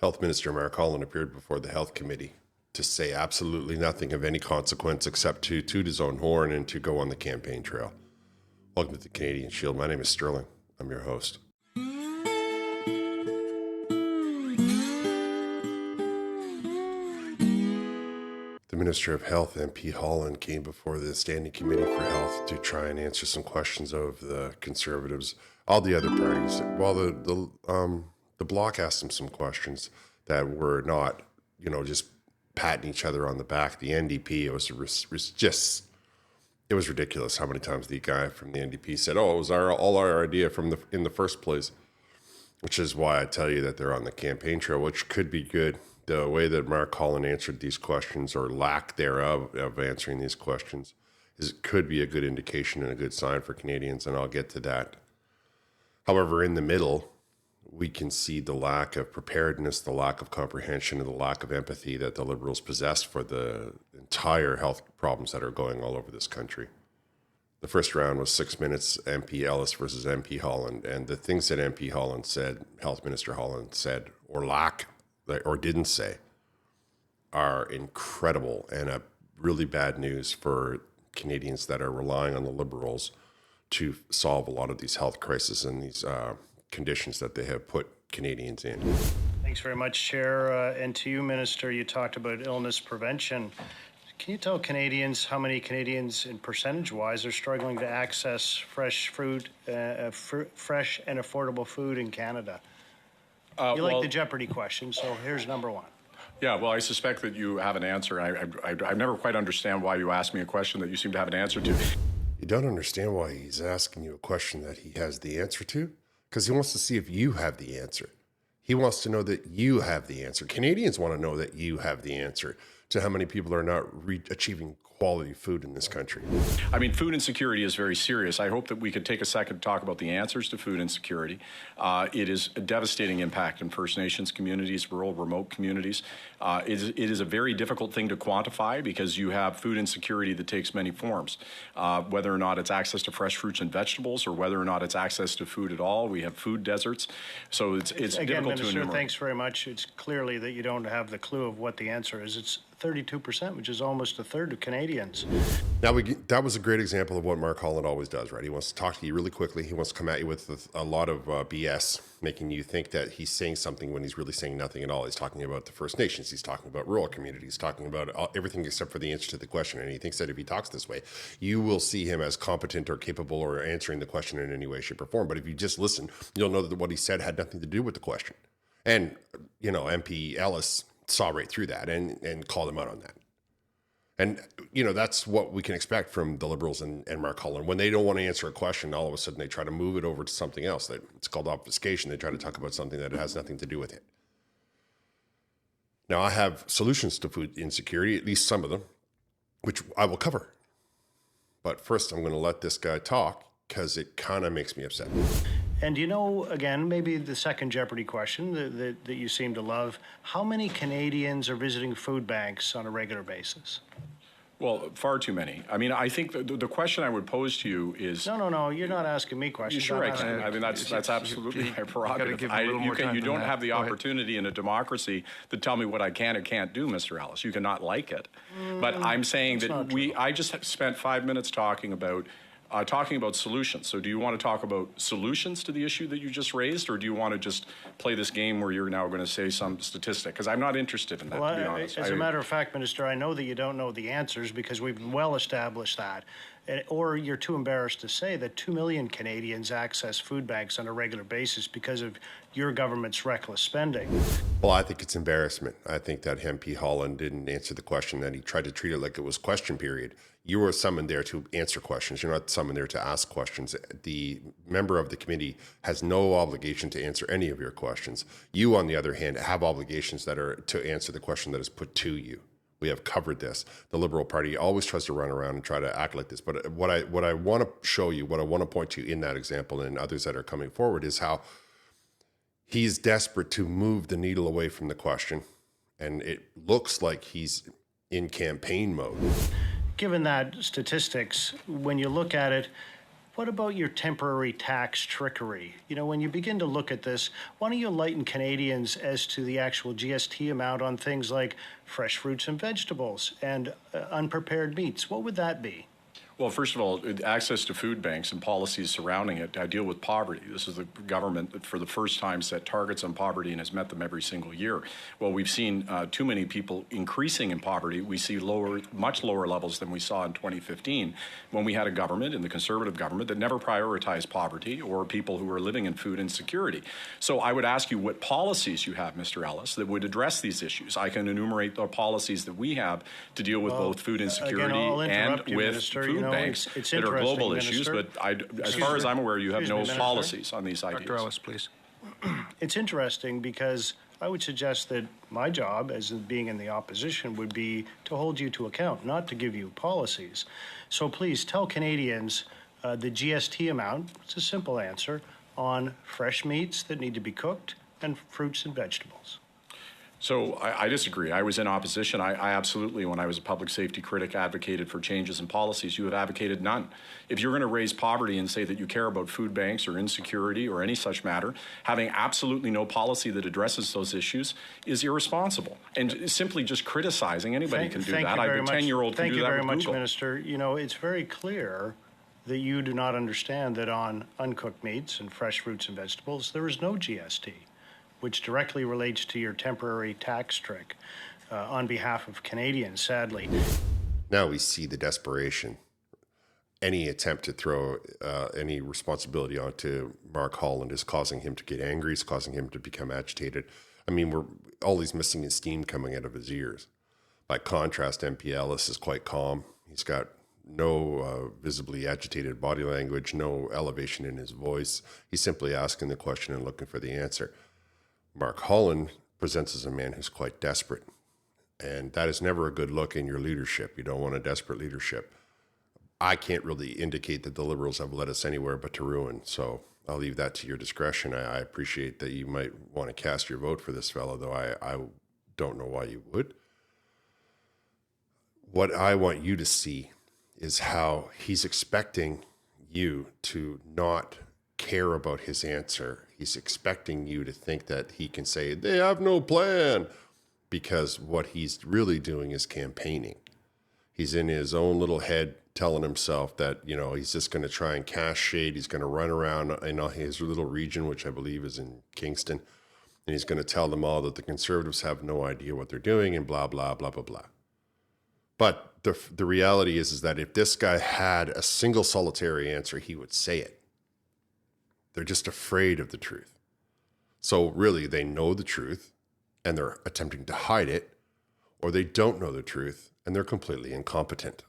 Health Minister Mark Holland appeared before the Health Committee to say absolutely nothing of any consequence except to toot his own horn and to go on the campaign trail. Welcome to the Canadian Shield. My name is Sterling. I'm your host. The Minister of Health, MP Holland, came before the Standing Committee for Health to try and answer some questions of the Conservatives, all the other parties. While the Bloc asked him some questions that were not, just patting each other on the back. The NDP, it was ridiculous how many times the guy from the NDP said, "Oh, it was all our idea in the first place," which is why I tell you that they're on the campaign trail, which could be good. The way that Mark Holland answered these questions, or lack thereof of answering these questions, could be a good indication and a good sign for Canadians, and I'll get to that. However, in the middle, we can see the lack of preparedness, the lack of comprehension, and the lack of empathy that the Liberals possess for the entire health problems that are going all over this country. The first round was 6 minutes, MP Ellis versus MP Holland, and the things that MP Holland said, Health Minister Holland said, or didn't say, are incredible and a really bad news for Canadians that are relying on the Liberals to solve a lot of these health crises and these conditions that they have put Canadians in. Thanks very much, Chair. And to you, Minister, you talked about illness prevention. Can you tell Canadians how many Canadians, in percentage-wise, are struggling to access fresh fruit, fresh and affordable food in Canada? You like the Jeopardy question, so here's number one. Yeah, well, I suspect that you have an answer. I never quite understand why you asked me a question that you seem to have an answer to. You don't understand why he's asking you a question that he has the answer to? Because he wants to see if you have the answer. He wants to know that you have the answer. Canadians want to know that you have the answer to how many people are not achieving quality food in this country. I mean, food insecurity is very serious. I hope that we could take a second to talk about the answers to food insecurity. It is a devastating impact in First Nations communities, rural, remote communities. It is a very difficult thing to quantify because you have food insecurity that takes many forms. Whether or not it's access to fresh fruits and vegetables, or whether or not it's access to food at all. We have food deserts. So it's Again, difficult Minister, to enumerate. thanks very much. It's clearly that you don't have the clue of what the answer is. It's 32%, which is almost a third of Canadians. Now, that was a great example of what Mark Holland always does, right? He wants to talk to you really quickly. He wants to come at you with a lot of BS, making you think that he's saying something when he's really saying nothing at all. He's talking about the First Nations. He's talking about rural communities. He's talking about everything except for the answer to the question. And he thinks that if he talks this way, you will see him as competent or capable or answering the question in any way, shape, or form. But if you just listen, you'll know that what he said had nothing to do with the question. And, MP Ellis saw right through that and called him out on that. And, that's what we can expect from the Liberals and Mark Holland. When they don't want to answer a question, all of a sudden they try to move it over to something else. It's called obfuscation. They try to talk about something that has nothing to do with it. Now, I have solutions to food insecurity, at least some of them, which I will cover. But first, I'm going to let this guy talk because it kind of makes me upset. And again, maybe the second Jeopardy question that you seem to love, how many Canadians are visiting food banks on a regular basis? Well, far too many. I mean, I think the question I would pose to you is... No, you're not asking me questions. Sure, I can. I mean, that's absolutely my prerogative. You don't have the opportunity in a democracy to tell me what I can or can't do, Mr. Ellis. You cannot like it. But I'm saying that I just spent 5 minutes talking about solutions. So do you want to talk about solutions to the issue that you just raised, or do you want to just play this game where you're now going to say some statistic? Because I'm not interested in that, to be honest. As a matter of fact, Minister, I know that you don't know the answers because we've well established that. Or you're too embarrassed to say that 2 million Canadians access food banks on a regular basis because of your government's reckless spending. Well, I think it's embarrassment. I think that MP Holland didn't answer the question, that he tried to treat it like it was question period. You were summoned there to answer questions. You're not summoned there to ask questions. The member of the committee has no obligation to answer any of your questions. You, on the other hand, have obligations that are to answer the question that is put to you. We have covered this. The Liberal Party always tries to run around and try to act like this. But what I want to show you, what I want to point to in that example and others that are coming forward, is how he's desperate to move the needle away from the question. And it looks like he's in campaign mode. Given that statistics, when you look at it, What about your temporary tax trickery? You know, when you begin to look at this, why don't you enlighten Canadians as to the actual GST amount on things like fresh fruits and vegetables and unprepared meats? What would that be? Well, first of all, access to food banks and policies surrounding it. I deal with poverty. This is the government that for the first time set targets on poverty and has met them every single year. Well, we've seen too many people increasing in poverty. We see much lower levels than we saw in 2015 when we had a government, in the Conservative government, that never prioritized poverty or people who are living in food insecurity. So I would ask you what policies you have, Mr. Ellis, that would address these issues. I can enumerate the policies that we have to deal with both food insecurity and with food banks that are global issues, but as far as I'm aware, you have no policies on these ideas. Dr. Ellis, please. It's interesting because I would suggest that my job as being in the opposition would be to hold you to account, not to give you policies. So please tell Canadians the GST amount, it's a simple answer, on fresh meats that need to be cooked and fruits and vegetables. So I disagree. I was in opposition. I absolutely, when I was a public safety critic, advocated for changes in policies. You have advocated none. If you're going to raise poverty and say that you care about food banks or insecurity or any such matter, having absolutely no policy that addresses those issues is irresponsible. And simply just criticizing, anybody can do that. A 10-year-old can do that with Google. Thank you very much, Minister. You know, it's very clear that you do not understand that on uncooked meats and fresh fruits and vegetables, there is no GST, which directly relates to your temporary tax trick on behalf of Canadians, sadly. Now we see the desperation. Any attempt to throw any responsibility onto Mark Holland is causing him to get angry. It's causing him to become agitated. I mean, all he's missing is steam coming out of his ears. By contrast, MP Ellis is quite calm. He's got no visibly agitated body language, no elevation in his voice. He's simply asking the question and looking for the answer. Mark Holland presents as a man who's quite desperate, and that is never a good look in your leadership. You don't want a desperate leadership. I can't really indicate that the Liberals have led us anywhere but to ruin, so I'll leave that to your discretion. I appreciate that you might want to cast your vote for this fellow, though I don't know why you would. What I want you to see is how he's expecting you to not care about his answer. He's expecting you to think that he can say, they have no plan, because what he's really doing is campaigning. He's in his own little head telling himself that, you know, he's just going to try and cast shade. He's going to run around in his little region, which I believe is in Kingston, and he's going to tell them all that the Conservatives have no idea what they're doing and blah, blah, blah, blah, blah. But the reality is that if this guy had a single solitary answer, he would say it. They're just afraid of the truth. So really, they know the truth and they're attempting to hide it, or they don't know the truth and they're completely incompetent.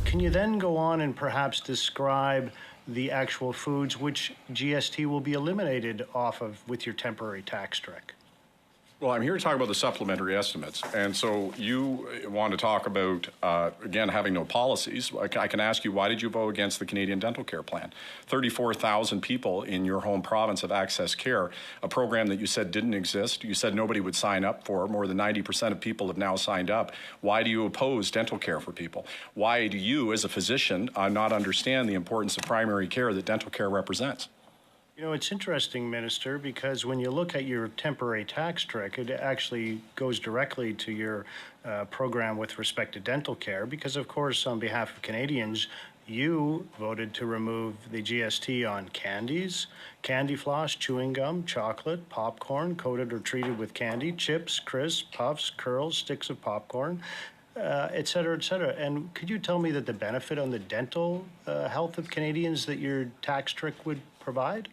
Can you then go on and perhaps describe the actual foods which GST will be eliminated off of with your temporary tax trick? Well, I'm here to talk about the supplementary estimates. And so you want to talk about, again, having no policies. I can ask you, why did you vote against the Canadian Dental Care Plan? 34,000 people in your home province have access care, a program that you said didn't exist. You said nobody would sign up for. More than 90% of people have now signed up. Why do you oppose dental care for people? Why do you, as a physician, not understand the importance of primary care that dental care represents? You know, it's interesting, Minister, because when you look at your temporary tax trick, it actually goes directly to your program with respect to dental care, because, of course, on behalf of Canadians, you voted to remove the GST on candies, candy floss, chewing gum, chocolate, popcorn, coated or treated with candy, chips, crisps, puffs, curls, sticks of popcorn, et cetera, et cetera. And could you tell me that the benefit on the dental health of Canadians that your tax trick would provide?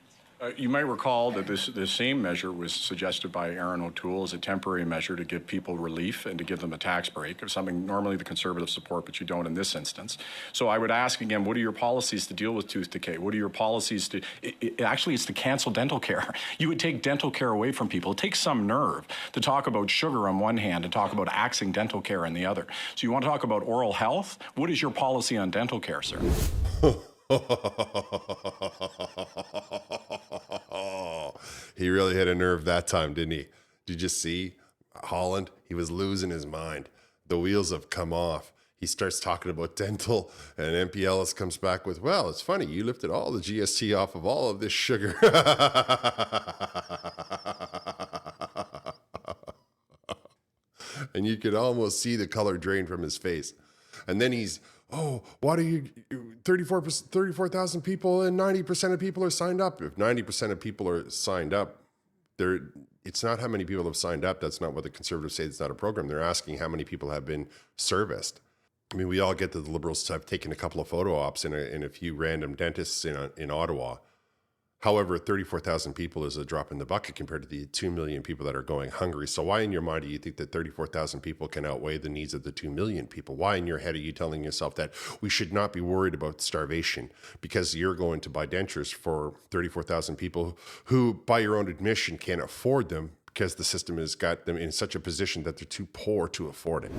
You might recall that this same measure was suggested by Aaron O'Toole as a temporary measure to give people relief and to give them a tax break, of something normally the Conservative support, but you don't in this instance. So I would ask again, what are your policies to deal with tooth decay? What are your policies to, actually it's to cancel dental care. You would take dental care away from people. It takes some nerve to talk about sugar on one hand and talk about axing dental care on the other. So you want to talk about oral health? What is your policy on dental care, sir? He really hit a nerve that time, didn't he? Did you just see Holland? He was losing his mind. The wheels have come off. He starts talking about dental, and MP Ellis comes back with, well, it's funny, you lifted all the GST off of all of this sugar. And you could almost see the color drain from his face. And then he's, oh, why do you, 34,000 people and 90% of people are signed up. If 90% of people are signed up, it's not how many people have signed up. That's not what the Conservatives say. It's not a program. They're asking how many people have been serviced. I mean, we all get that the Liberals have taken a couple of photo ops in a few random dentists in Ottawa. However, 34,000 people is a drop in the bucket compared to the 2 million people that are going hungry. So why in your mind do you think that 34,000 people can outweigh the needs of the 2 million people? Why in your head are you telling yourself that we should not be worried about starvation because you're going to buy dentures for 34,000 people who, by your own admission, can't afford them because the system has got them in such a position that they're too poor to afford it?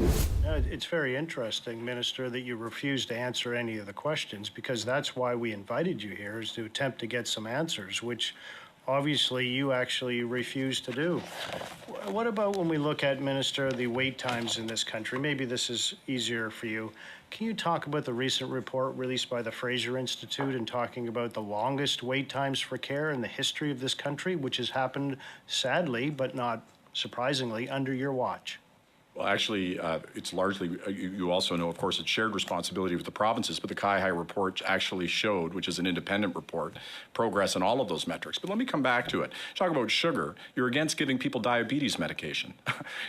It's very interesting, Minister, that you refuse to answer any of the questions, because that's why we invited you here, is to attempt to get some answers, which obviously you actually refuse to do. What about when we look at, Minister, the wait times in this country? Maybe this is easier for you. Can you talk about the recent report released by the Fraser Institute and talking about the longest wait times for care in the history of this country, which has happened, sadly, but not surprisingly, under your watch? Well, actually, it's largely, you also know, of course, it's shared responsibility with the provinces, but the Kai-Hai report actually showed, which is an independent report, progress in all of those metrics. But let me come back to it. Talk about sugar. You're against giving people diabetes medication.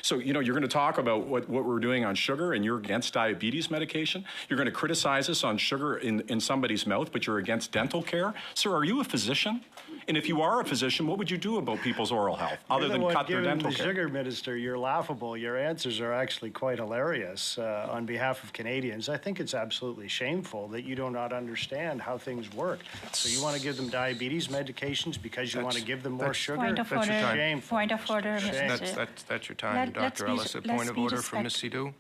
So, you know, you're going to talk about what we're doing on sugar, and you're against diabetes medication. You're going to criticize us on sugar in somebody's mouth, but you're against dental care. Sir, are you a physician? And if you are a physician, what would you do about people's oral health other than cut their dental care? Sugar, Minister, you're laughable. Your answers are actually quite hilarious. On behalf of Canadians, I think it's absolutely shameful that you do not understand how things work. So you want to give them diabetes medications because you want to give them more sugar? Point of order. Shameful. Point of order, Mr. That's your time, Dr. Ellis. A point of order from Ms. Sidhu.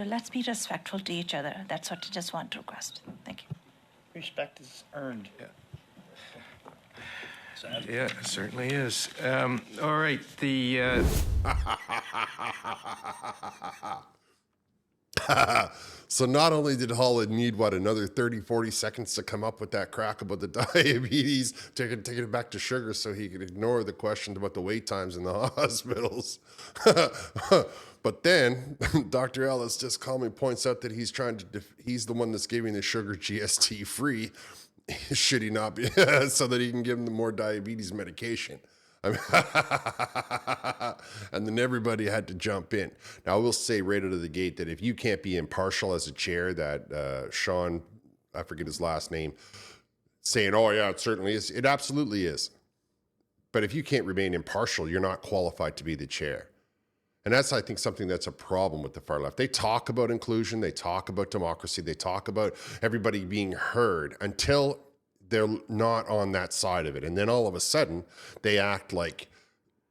Let's be respectful to each other. That's what I just want to request. Thank you. Respect is earned. Yeah. Yeah, it certainly is. All right, So not only did Holland need, another 30, 40 seconds to come up with that crack about the diabetes, taking it back to sugar so he could ignore the question about the wait times in the hospitals. But then Dr. Ellis just calmly points out that he's the one that's giving the sugar GST free. Should he not be? So that he can give them more diabetes medication. I mean, and then everybody had to jump in. Now, I will say right out of the gate that if you can't be impartial as a chair, that Sean, I forget his last name, saying, oh, yeah, it certainly is. It absolutely is. But if you can't remain impartial, you're not qualified to be the chair. And that's, I think, something that's a problem with the far left. They talk about inclusion, they talk about democracy, they talk about everybody being heard until they're not on that side of it. And then all of a sudden, they act like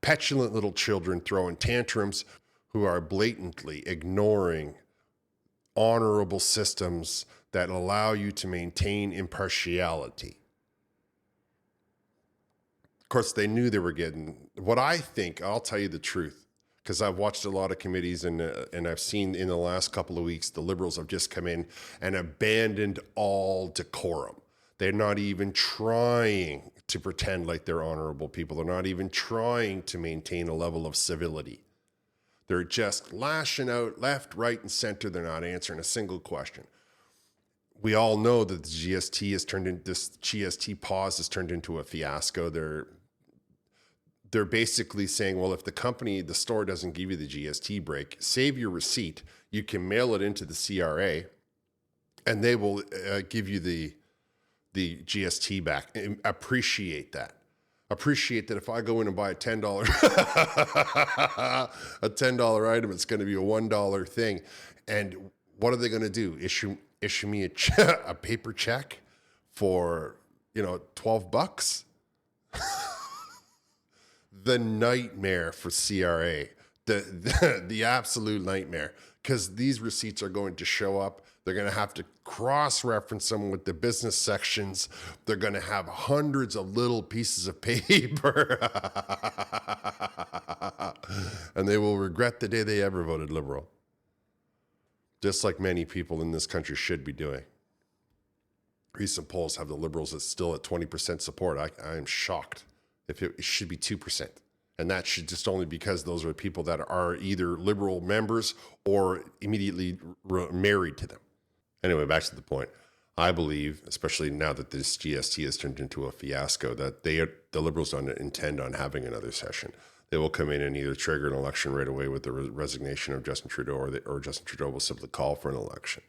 petulant little children throwing tantrums who are blatantly ignoring honorable systems that allow you to maintain impartiality. Of course, they knew they were getting what I think, I'll tell you the truth, because I've watched a lot of committees and I've seen in the last couple of weeks, the Liberals have just come in and abandoned all decorum. They're not even trying to pretend like they're honorable people. They're not even trying to maintain a level of civility. They're just lashing out left, right, and center. They're not answering a single question. We all know that this GST pause has turned into a fiasco. They're basically saying, well, if the store doesn't give you the GST break, save your receipt. You can mail it into the CRA, and they will give you the GST back. Appreciate that. Appreciate that if I go in and buy a $10 item, it's going to be a $1 thing. And what are they going to do? Issue me a paper check for $12? The nightmare for CRA, the absolute nightmare, because these receipts are going to show up. They're going to have to cross-reference them with the business sections. They're going to have hundreds of little pieces of paper. And they will regret the day they ever voted Liberal. just like many people in this country should be doing. Recent polls have the Liberals still at 20% support. I am shocked if it should be 2%. And that should just only because those are people that are either Liberal members or immediately married to them. Anyway, back to the point. I believe, especially now that this GST has turned into a fiasco, that the Liberals don't intend on having another session. They will come in and either trigger an election right away with the resignation of Justin Trudeau, or Justin Trudeau will simply call for an election.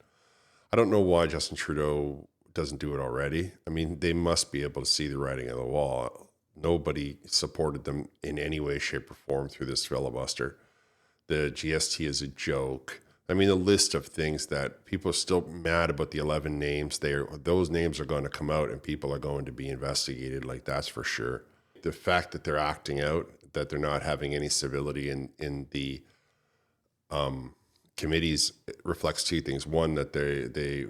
I don't know why Justin Trudeau doesn't do it already. I mean, they must be able to see the writing on the wall. Nobody supported them in any way, shape, or form through this filibuster. The GST is a joke. I mean, the list of things that people are still mad about, the 11 names, those names are going to come out and people are going to be investigated, like that's for sure. The fact that they're acting out, that they're not having any civility in the committees, reflects two things. One, that they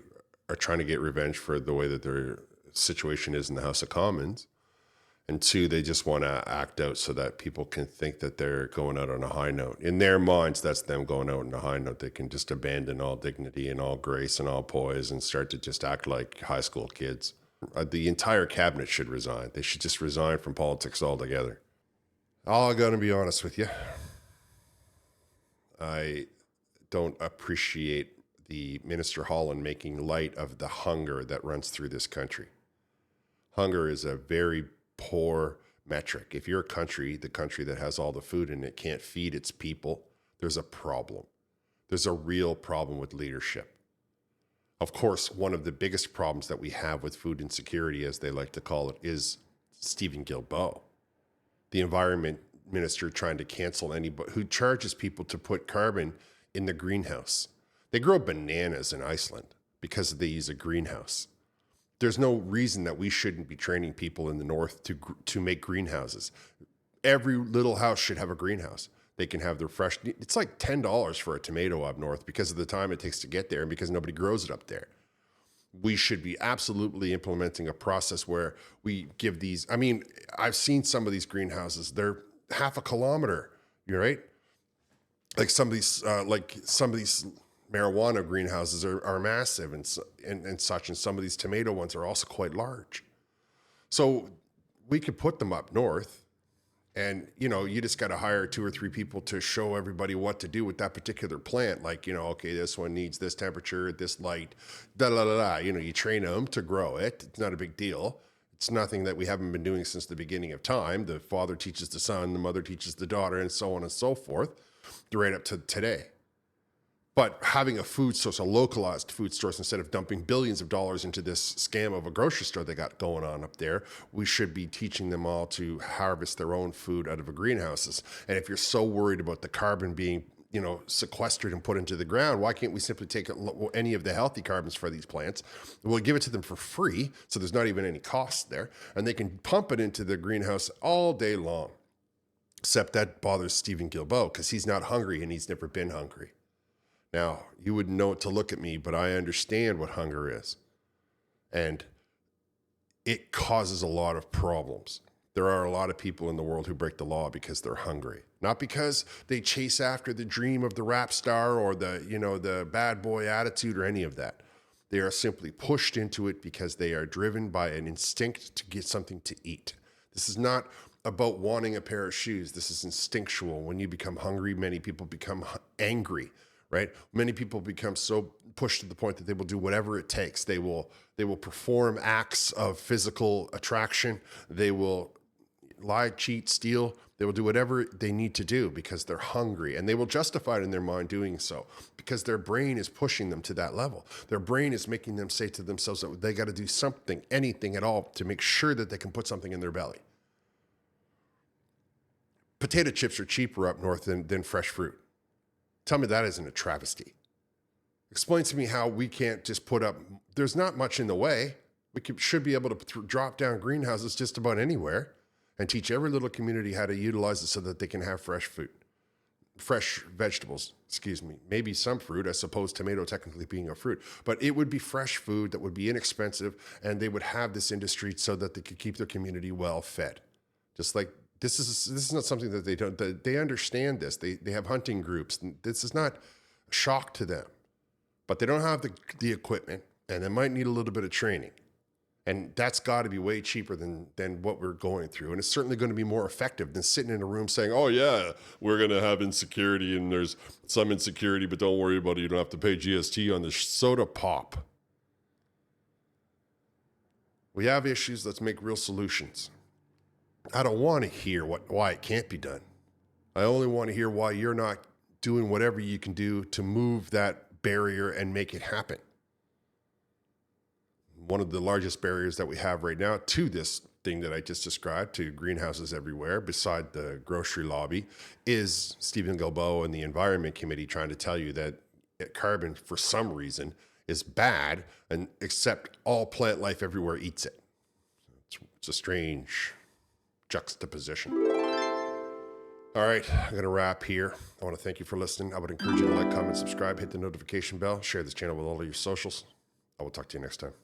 are trying to get revenge for the way that their situation is in the House of Commons. And two, they just want to act out so that people can think that they're going out on a high note. In their minds, that's them going out on a high note. They can just abandon all dignity and all grace and all poise and start to just act like high school kids. The entire cabinet should resign. They should just resign from politics altogether. I'm going to be honest with you. I don't appreciate the Minister Holland making light of the hunger that runs through this country. Hunger is a very poor metric. If you're a country, the country that has all the food and it can't feed its people, there's a problem. There's a real problem with leadership. Of course, one of the biggest problems that we have with food insecurity, as they like to call it, is Stephen Guilbeault, the environment minister trying to cancel anybody who charges people to put carbon in the greenhouse. They grow bananas in Iceland because they use a greenhouse. There's no reason that we shouldn't be training people in the north to make greenhouses. Every little house should have a greenhouse. They can have their fresh. It's like $10 for a tomato up north because of the time it takes to get there and because nobody grows it up there. We should be absolutely implementing a process where we give these. I mean, I've seen some of these greenhouses. They're half a kilometer. You're right. Like some of these marijuana greenhouses are massive and such, and some of these tomato ones are also quite large. So we could put them up north, and you just got to hire 2 or 3 people to show everybody what to do with that particular plant. Like, okay, this one needs this temperature, this light, da da da da. You train them to grow it. It's not a big deal. It's nothing that we haven't been doing since the beginning of time. The father teaches the son, the mother teaches the daughter, and so on and so forth, right up to today. But having a food source, a localized food source, instead of dumping billions of dollars into this scam of a grocery store they got going on up there, we should be teaching them all to harvest their own food out of greenhouses. And if you're so worried about the carbon being, sequestered and put into the ground, why can't we simply take any of the healthy carbons for these plants? We'll give it to them for free, so there's not even any cost there, and they can pump it into the greenhouse all day long. Except that bothers Stephen Guilbeault because he's not hungry and he's never been hungry. Now, you wouldn't know it to look at me, but I understand what hunger is. And it causes a lot of problems. There are a lot of people in the world who break the law because they're hungry. Not because they chase after the dream of the rap star or the bad boy attitude or any of that. They are simply pushed into it because they are driven by an instinct to get something to eat. This is not about wanting a pair of shoes. This is instinctual. When you become hungry, many people become angry. Right? Many people become so pushed to the point that they will do whatever it takes. They will perform acts of physical attraction. They will lie, cheat, steal. They will do whatever they need to do because they're hungry, and they will justify it in their mind doing so because their brain is pushing them to that level. Their brain is making them say to themselves that they got to do something, anything at all, to make sure that they can put something in their belly. Potato chips are cheaper up north than fresh fruit. Tell me that isn't a travesty. Explain to me how we can't just put up, there's not much in the way. We should be able to drop down greenhouses just about anywhere and teach every little community how to utilize it so that they can have fresh vegetables, maybe some fruit, I suppose tomato technically being a fruit, but it would be fresh food that would be inexpensive, and they would have this industry so that they could keep their community well fed. Just like this is not something that they don't. They understand this. They have hunting groups. This is not a shock to them. but they don't have the equipment, and they might need a little bit of training. And that's got to be way cheaper than what we're going through. And it's certainly going to be more effective than sitting in a room saying, oh, yeah, we're going to have insecurity and there's some insecurity, but don't worry about it. You don't have to pay GST on the soda pop. We have issues. Let's make real solutions. I don't want to hear why it can't be done. I only want to hear why you're not doing whatever you can do to move that barrier and make it happen. One of the largest barriers that we have right now to this thing that I just described, to greenhouses everywhere, beside the grocery lobby, is Stephen Guilbeault and the Environment Committee trying to tell you that carbon, for some reason, is bad, and except all plant life everywhere eats it. It's a strange juxtaposition. All right, I'm going to wrap here. I want to thank you for listening. I would encourage you to like, comment, subscribe, hit the notification bell, share this channel with all of your socials. I will talk to you next time.